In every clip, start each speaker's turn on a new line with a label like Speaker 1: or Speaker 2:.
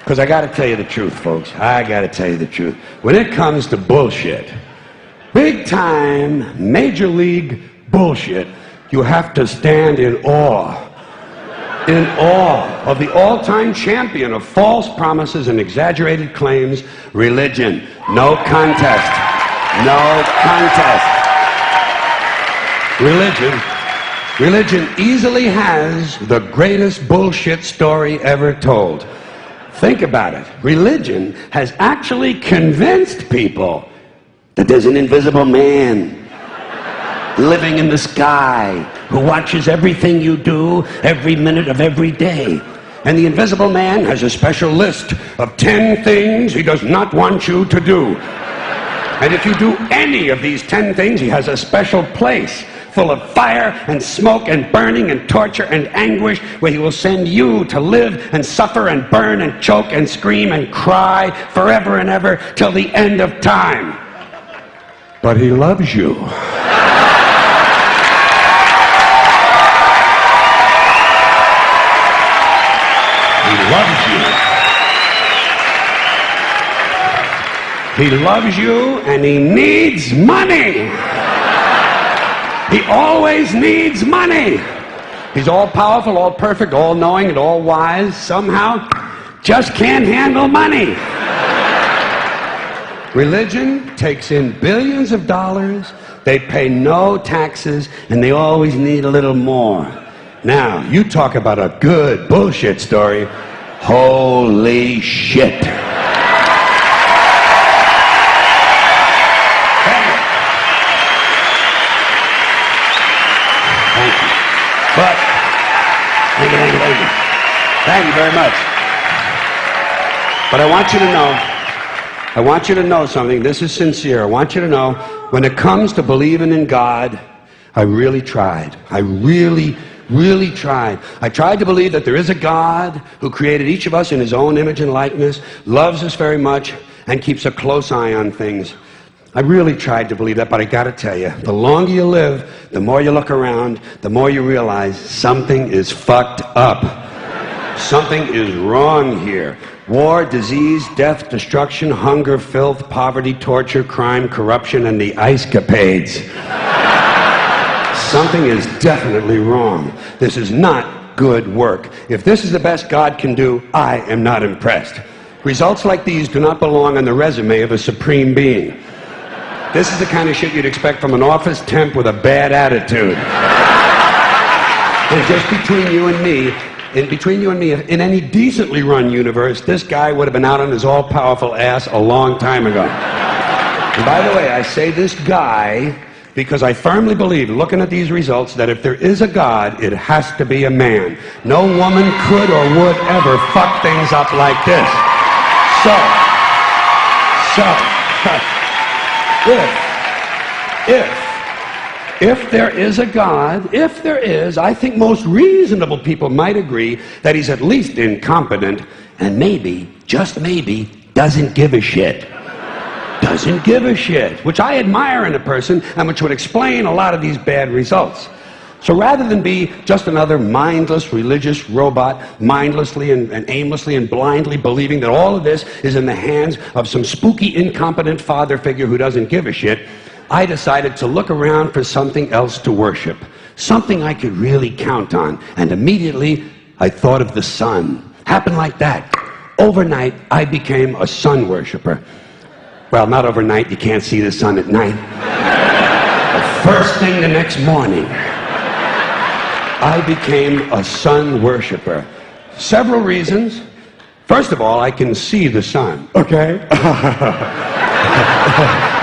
Speaker 1: Because I got to tell you the truth, folks. I got to tell you the truth. When it comes to bullshit, big time, major league bullshit, you have to stand in awe. In awe of the all-time champion of false promises and exaggerated claims, religion. No contest. No contest. Religion easily has the greatest bullshit story ever told. Think about it. Religion has actually convinced people that there's an invisible man living in the sky who watches everything you do every minute of every day. And the invisible man has a special list of 10 things he does not want you to do. And if you do any of these 10 things, he has a special place full of fire and smoke and burning and torture and anguish where he will send you to live and suffer and burn and choke and scream and cry forever and ever till the end of time. But he loves you. He loves you. He loves you and he needs money. He always needs money. He's all powerful, all perfect, all knowing, and all wise. Somehow, just can't handle money. Religion takes in billions of dollars. They pay no taxes, and they always need a little more. Now, you talk about a good bullshit story. Holy shit. But, thank you very much. But I want you to know something. This is sincere. I want you to know, when it comes to believing in God, I really tried. I really tried. I tried to believe that there is a God who created each of us in his own image and likeness, loves us very much, and keeps a close eye on things. I really tried to believe that, but I gotta tell you, the longer you live, the more you look around, the more you realize something is fucked up. Something is wrong here. War, disease, death, destruction, hunger, filth, poverty, torture, crime, corruption, and the ice capades. Something is definitely wrong. This is not good work. If this is the best God can do, I am not impressed. Results like these do not belong on the resume of a supreme being. This is the kind of shit you'd expect from an office temp with a bad attitude. And just between you and me, in any decently run universe, this guy would have been out on his all-powerful ass a long time ago. And by the way, I say this guy because I firmly believe, looking at these results, that if there is a God, it has to be a man. No woman could or would ever fuck things up like this. If there is a God, if there is, I think most reasonable people might agree that he's at least incompetent and maybe, just maybe, doesn't give a shit. Doesn't give a shit, which I admire in a person and which would explain a lot of these bad results. So rather than be just another mindless religious robot, mindlessly and aimlessly and blindly believing that all of this is in the hands of some spooky, incompetent father figure who doesn't give a shit, I decided to look around for something else to worship, something I could really count on. And immediately, I thought of the sun. Happened like that. Overnight, I became a sun worshiper. Well, not overnight. You can't see the sun at night. The first thing the next morning, I became a sun worshiper. Several reasons. First of all, I can see the sun, okay?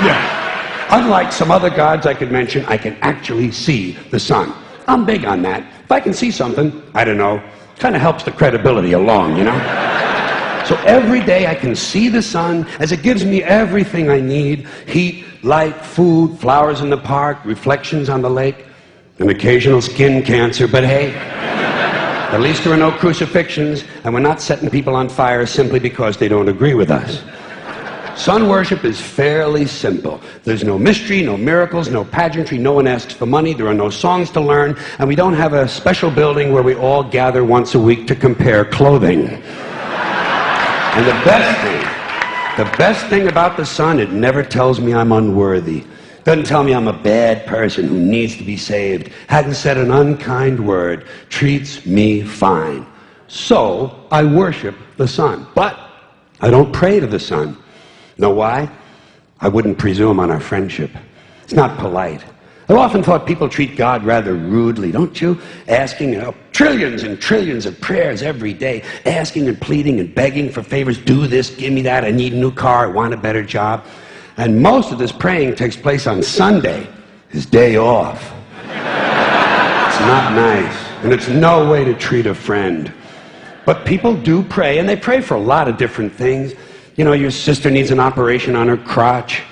Speaker 1: Yeah. Unlike some other gods I could mention, I can actually see the sun. I'm big on that. If I can see something, I don't know, kind of helps the credibility along, you know? So every day I can see the sun as it gives me everything I need: heat, light, food, flowers in the park, reflections on the lake, an occasional skin cancer, but hey, at least there are no crucifixions, and we're not setting people on fire simply because they don't agree with us. Sun worship is fairly simple. There's no mystery, no miracles, no pageantry, no one asks for money, there are no songs to learn, and we don't have a special building where we all gather once a week to compare clothing. And the best thing about the Son, it never tells me I'm unworthy. Doesn't tell me I'm a bad person who needs to be saved. Hasn't said an unkind word. Treats me fine. So I worship the Son. But I don't pray to the Son. Know why? I wouldn't presume on our friendship. It's not polite. I've often thought people treat God rather rudely, don't you? Asking trillions and trillions of prayers every day, asking and pleading and begging for favors. Do this, give me that, I need a new car, I want a better job. And most of this praying takes place on Sunday, his day off. It's not nice, and it's no way to treat a friend. But people do pray, and they pray for a lot of different things. You know, your sister needs an operation on her crotch.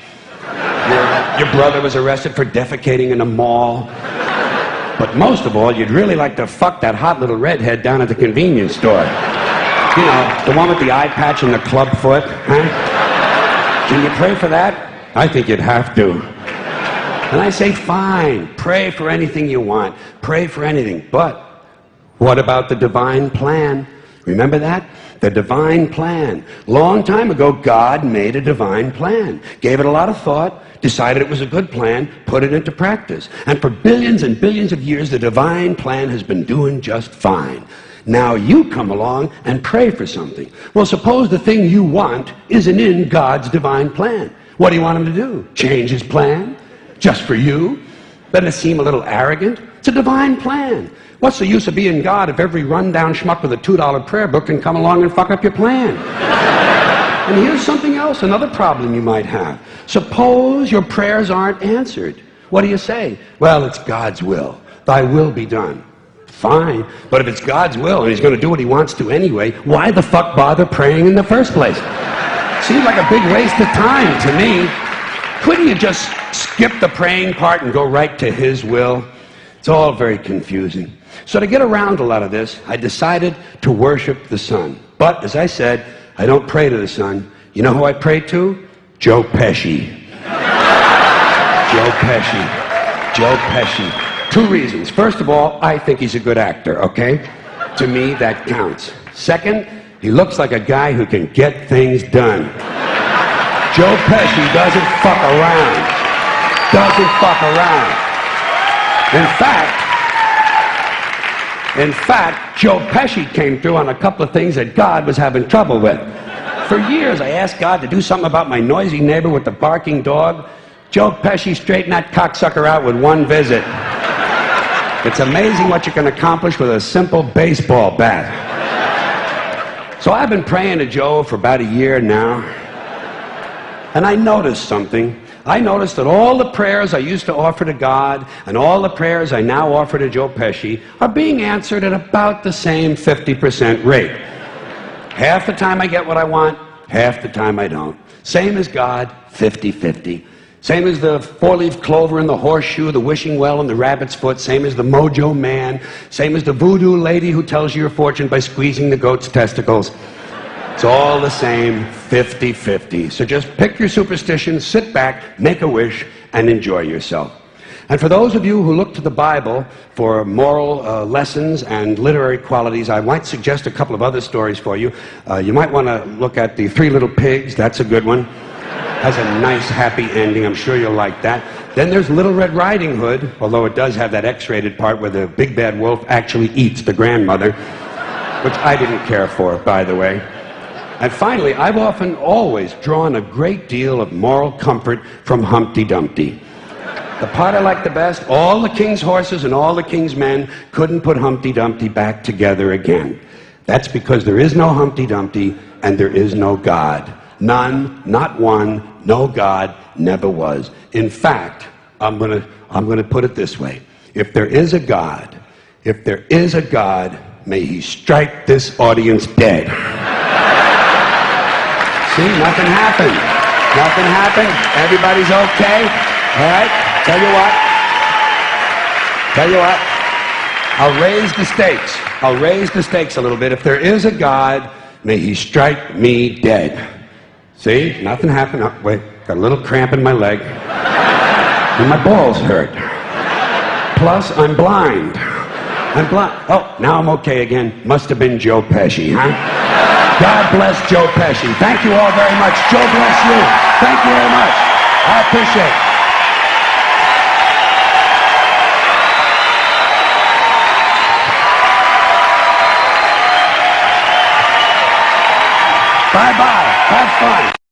Speaker 1: Your brother was arrested for defecating in a mall. But most of all, you'd really like to fuck that hot little redhead down at the convenience store. You know, the one with the eye patch and the club foot, huh? Can you pray for that? I think you'd have to. And I say, fine, pray for anything you want. Pray for anything. But what about the divine plan? Remember that? The divine plan. Long time ago, God made a divine plan. Gave it a lot of thought, decided it was a good plan, put it into practice. And for billions and billions of years, the divine plan has been doing just fine. Now you come along and pray for something. Well, suppose the thing you want isn't in God's divine plan. What do you want him to do? Change his plan? Just for you? Doesn't it seem a little arrogant? It's a divine plan. What's the use of being God if every rundown schmuck with a $2 prayer book can come along and fuck up your plan? And here's something else, another problem you might have. Suppose your prayers aren't answered. What do you say? Well, it's God's will. Thy will be done. Fine, but if it's God's will and he's going to do what he wants to anyway, why the fuck bother praying in the first place? Seems like a big waste of time to me. Couldn't you just skip the praying part and go right to his will? It's all very confusing. So to get around a lot of this, I decided to worship the Son. But, as I said, I don't pray to the Son. You know who I pray to? Joe Pesci. Joe Pesci. Joe Pesci. 2 reasons. First of all, I think he's a good actor, okay? To me, that counts. Second, he looks like a guy who can get things done. Joe Pesci doesn't fuck around. Doesn't fuck around. In fact, Joe Pesci came through on a couple of things that God was having trouble with. For years, I asked God to do something about my noisy neighbor with the barking dog. Joe Pesci straightened that cocksucker out with 1 visit. It's amazing what you can accomplish with a simple baseball bat. So I've been praying to Joe for about a year now, and I noticed something. I noticed that all the prayers I used to offer to God and all the prayers I now offer to Joe Pesci are being answered at about the same 50% rate. Half the time I get what I want, half the time I don't. Same as God, 50-50. Same as the 4-leaf clover and the horseshoe, the wishing well and the rabbit's foot. Same as the mojo man. Same as the voodoo lady who tells you your fortune by squeezing the goat's testicles. It's all the same, 50-50. So just pick your superstition, sit back, make a wish, and enjoy yourself. And for those of you who look to the Bible for moral lessons and literary qualities, I might suggest a couple of other stories for you. You might want to look at The 3 Little Pigs. That's a good one. Has a nice, happy ending. I'm sure you'll like that. Then there's Little Red Riding Hood, although it does have that X-rated part where the big bad wolf actually eats the grandmother, which I didn't care for, by the way. And finally, I've often always drawn a great deal of moral comfort from Humpty Dumpty. The part I like the best, all the king's horses and all the king's men couldn't put Humpty Dumpty back together again. That's because there is no Humpty Dumpty and there is no God. None, not one, no God, never was. In fact, I'm gonna put it this way. If there is a God, may he strike this audience dead. See, nothing happened. Nothing happened. Everybody's okay. All right? Tell you what. I'll raise the stakes. I'll raise the stakes a little bit. If there is a God, may he strike me dead. See? Nothing happened. Oh, wait. Got a little cramp in my leg. And my balls hurt. Plus, I'm blind. Oh, now I'm okay again. Must have been Joe Pesci, huh? God bless Joe Pesci. Thank you all very much. Joe bless you. Thank you very much. I appreciate it. Bye-bye. Have fun.